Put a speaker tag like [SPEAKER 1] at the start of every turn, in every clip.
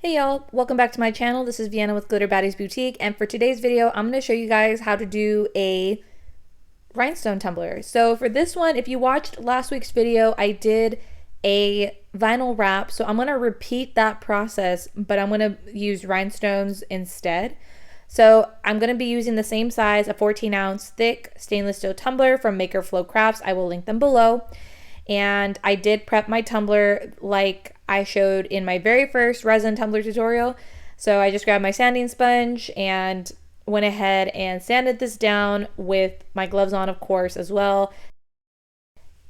[SPEAKER 1] Hey y'all, welcome back to my channel. This is Vienna with Glitter Baddies Boutique, and for today's video, I'm going to show you guys how to do a rhinestone tumbler. So for this one, if you watched last week's video, I did a vinyl wrap, so I'm going to repeat that process, but I'm going to use rhinestones instead. So I'm going to be using the same size, a 14-ounce thick stainless steel tumbler from Maker Flow Crafts. I will link them below. And I did prep my tumbler like I showed in my very first resin tumbler tutorial. So I just grabbed my sanding sponge and went ahead and sanded this down with my gloves on, of course, as well.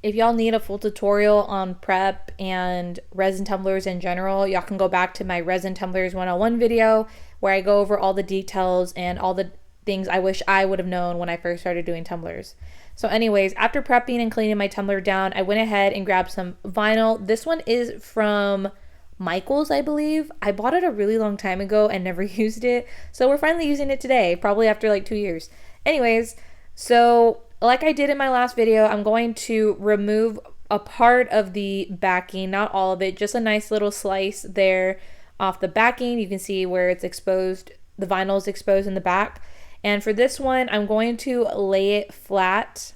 [SPEAKER 1] If y'all need a full tutorial on prep and resin tumblers in general, y'all can go back to my Resin Tumblers 101 video where I go over all the details and all the things I wish I would have known when I first started doing tumblers. So anyways, after prepping and cleaning my tumbler down, I went ahead and grabbed some vinyl. This one is from Michaels, I believe. I bought it a really long time ago and never used it. So we're finally using it today, probably after like 2 years. Anyways, so like I did in my last video, I'm going to remove a part of the backing, not all of it, just a nice little slice there off the backing. You can see where it's exposed, the vinyl is exposed in the back. And for this one, I'm going to lay it flat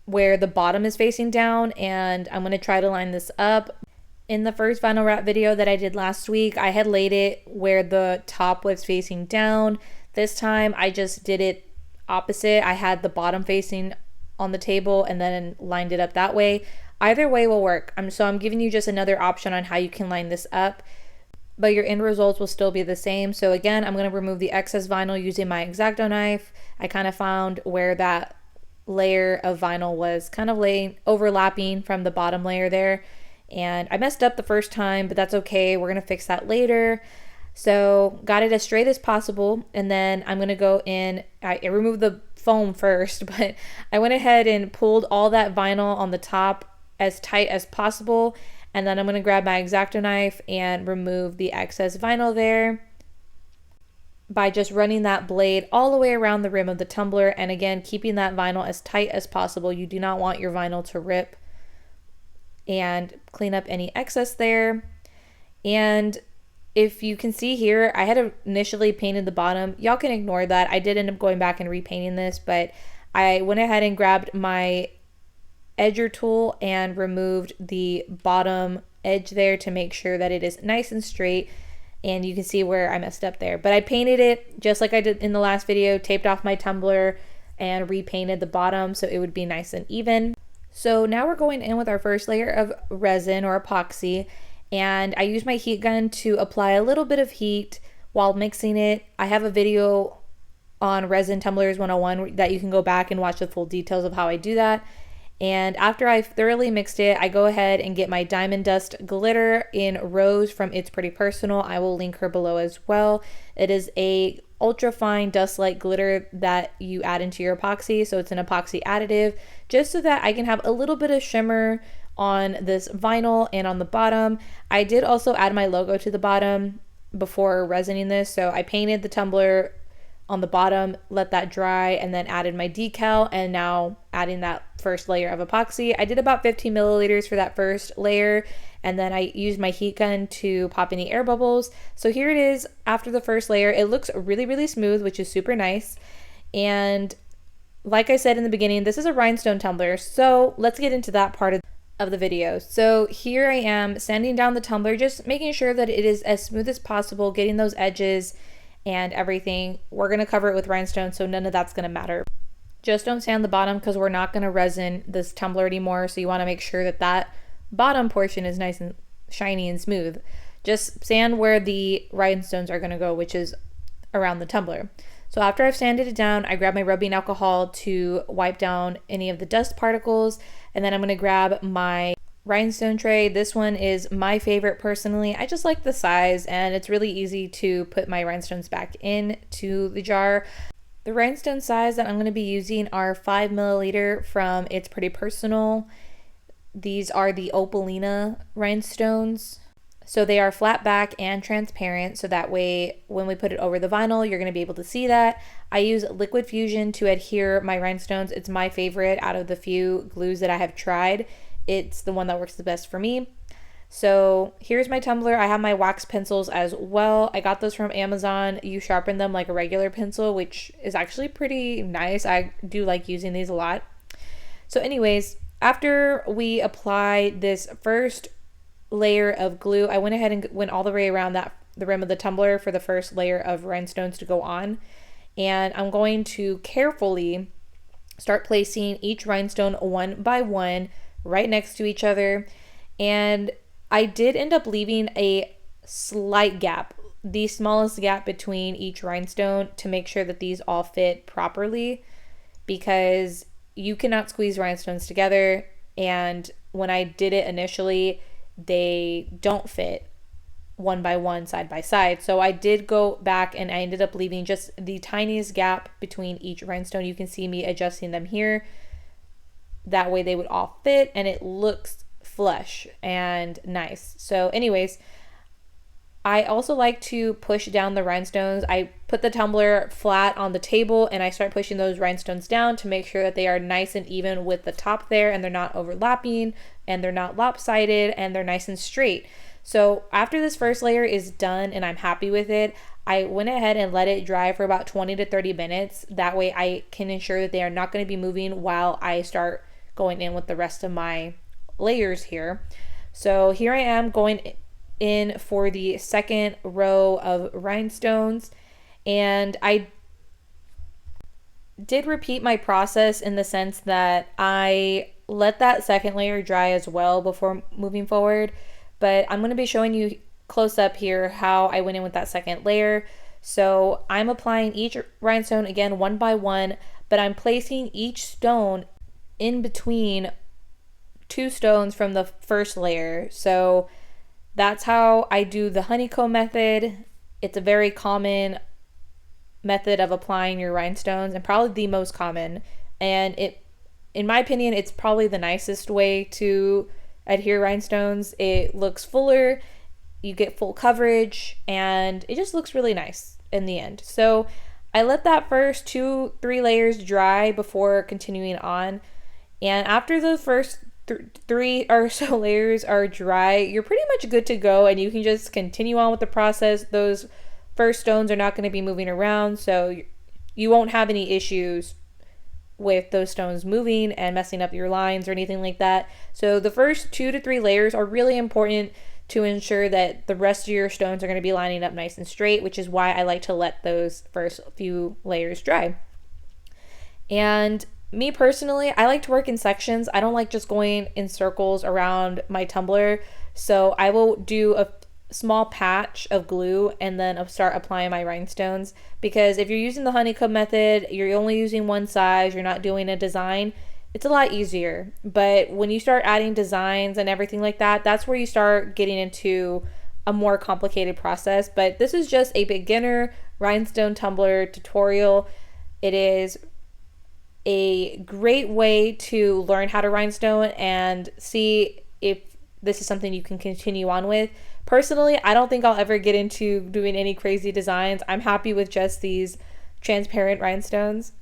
[SPEAKER 1] where the bottom is facing down, and I'm going to try to line this up. In the first vinyl wrap video that I did last week, I had laid it where the top was facing down. This time I just did it opposite. I had the bottom facing on the table and then lined it up that way. Either way will work. So I'm giving you just another option on how you can line this up, but your end results will still be the same. So again, I'm going to remove the excess vinyl using my X-Acto knife. I kind of found where that layer of vinyl was kind of overlapping from the bottom layer there. And I messed up the first time, but that's okay. We're going to fix that later. So got it as straight as possible. And then I'm going to go in, I removed the foam first, but I went ahead and pulled all that vinyl on the top as tight as possible. And then I'm going to grab my X-Acto knife and remove the excess vinyl there by just running that blade all the way around the rim of the tumbler. And again, keeping that vinyl as tight as possible. You do not want your vinyl to rip, and clean up any excess there. And if you can see here, I had initially painted the bottom. Y'all can ignore that. I did end up going back and repainting this, but I went ahead and grabbed my edger tool and removed the bottom edge there to make sure that it is nice and straight. And you can see where I messed up there, but I painted it just like I did in the last video, taped off my tumbler and repainted the bottom so it would be nice and even. So now we're going in with our first layer of resin or epoxy, and I use my heat gun to apply a little bit of heat while mixing it. I have a video on Resin Tumblers 101 that you can go back and watch the full details of how I do that. And after I've thoroughly mixed it, I go ahead and get my Diamond Dust glitter in Rose from It's Pretty Personal. I will link her below as well. It is a ultra fine dust-like glitter that you add into your epoxy. So it's an epoxy additive just so that I can have a little bit of shimmer on this vinyl and on the bottom. I did also add my logo to the bottom before resining this. So I painted the tumbler on the bottom, let that dry, and then added my decal, and now adding that first layer of epoxy. I did about 15 milliliters for that first layer, and then I used my heat gun to pop any air bubbles. So here it is after the first layer. It looks really, really smooth, which is super nice. And like I said in the beginning, this is a rhinestone tumbler, so let's get into that part of the video. So here I am sanding down the tumbler, just making sure that it is as smooth as possible, getting those edges and everything. We're going to cover it with rhinestone, so none of that's going to matter. Just don't sand the bottom because we're not going to resin this tumbler anymore, so you want to make sure that that bottom portion is nice and shiny and smooth. Just sand where the rhinestones are going to go, which is around the tumbler. So after I've sanded it down, I grab my rubbing alcohol to wipe down any of the dust particles, and then I'm going to grab my rhinestone tray. This one is my favorite personally. I just like the size, and it's really easy to put my rhinestones back into the jar. The rhinestone size that I'm going to be using are 5 milliliter from It's Pretty Personal. These are the Opalina rhinestones. So they are flat back and transparent, so that way when we put it over the vinyl, you're going to be able to see that. I use Liquid Fusion to adhere my rhinestones. It's my favorite out of the few glues that I have tried. It's the one that works the best for me. So here's my tumbler. I have my wax pencils as well. I got those from Amazon. You sharpen them like a regular pencil, which is actually pretty nice. I do like using these a lot. So anyways, after we apply this first layer of glue, I went ahead and went all the way around the rim of the tumbler for the first layer of rhinestones to go on. And I'm going to carefully start placing each rhinestone one by one right next to each other. And I did end up leaving a slight gap, the smallest gap between each rhinestone, to make sure that these all fit properly, because you cannot squeeze rhinestones together, and when I did it initially, they don't fit one by one, side by side. So I did go back and I ended up leaving just the tiniest gap between each rhinestone. You can see me adjusting them here. That way they would all fit and it looks flush and nice. So anyways, I also like to push down the rhinestones. I put the tumbler flat on the table and I start pushing those rhinestones down to make sure that they are nice and even with the top there, and they're not overlapping and they're not lopsided and they're nice and straight. So after this first layer is done and I'm happy with it, I went ahead and let it dry for about 20 to 30 minutes. That way I can ensure that they are not going to be moving while I start going in with the rest of my layers here. So here I am going in for the second row of rhinestones, and I did repeat my process in the sense that I let that second layer dry as well before moving forward. But I'm going to be showing you close up here how I went in with that second layer. So I'm applying each rhinestone again one by one, but I'm placing each stone in between two stones from the first layer. So that's how I do the honeycomb method. It's a very common method of applying your rhinestones, and probably the most common. And it, in my opinion, it's probably the nicest way to adhere rhinestones. It looks fuller, you get full coverage, and it just looks really nice in the end. So I let that first 2-3 layers dry before continuing on. And after the first 3 or so layers are dry, you're pretty much good to go, and you can just continue on with the process. Those first stones are not going to be moving around, so you won't have any issues with those stones moving and messing up your lines or anything like that. So the first 2 to 3 layers are really important to ensure that the rest of your stones are going to be lining up nice and straight, which is why I like to let those first few layers dry. And me personally, I like to work in sections. I don't like just going in circles around my tumbler. So I will do a small patch of glue and then start applying my rhinestones, because if you're using the honeycomb method, you're only using one size, you're not doing a design, it's a lot easier. But when you start adding designs and everything like that, that's where you start getting into a more complicated process. But this is just a beginner rhinestone tumbler tutorial. It is a great way to learn how to rhinestone and see if this is something you can continue on with. Personally, I don't think I'll ever get into doing any crazy designs. I'm happy with just these transparent rhinestones.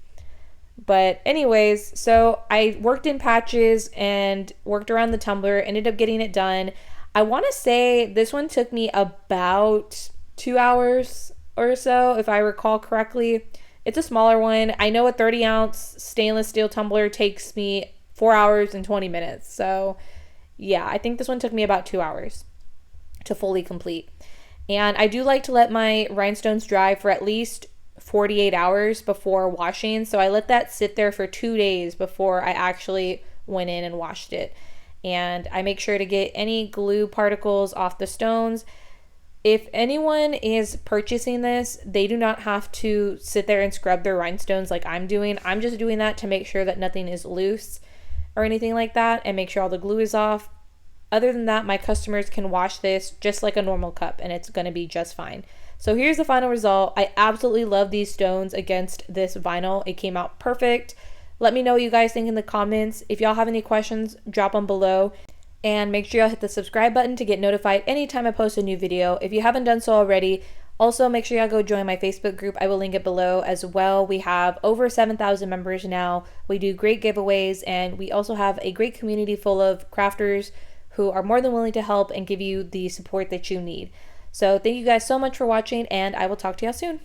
[SPEAKER 1] But anyways, so I worked in patches and worked around the tumbler, ended up getting it done. I want to say this one took me about 2 hours or so, if I recall correctly. It's a smaller one. I know a 30-ounce stainless steel tumbler takes me 4 hours and 20 minutes. So yeah, I think this one took me about 2 hours to fully complete. And I do like to let my rhinestones dry for at least 48 hours before washing. So I let that sit there for 2 days before I actually went in and washed it. And I make sure to get any glue particles off the stones. If anyone is purchasing this, they do not have to sit there and scrub their rhinestones like I'm doing. I'm just doing that to make sure that nothing is loose or anything like that, and make sure all the glue is off. Other than that, my customers can wash this just like a normal cup and it's going to be just fine. So here's the final result. I absolutely love these stones against this vinyl. It came out perfect. Let me know what you guys think in the comments. If y'all have any questions, drop them below. And make sure y'all hit the subscribe button to get notified anytime I post a new video. If you haven't done so already, also make sure y'all go join my Facebook group. I will link it below as well. We have over 7,000 members now. We do great giveaways, and we also have a great community full of crafters who are more than willing to help and give you the support that you need. So thank you guys so much for watching, and I will talk to y'all soon.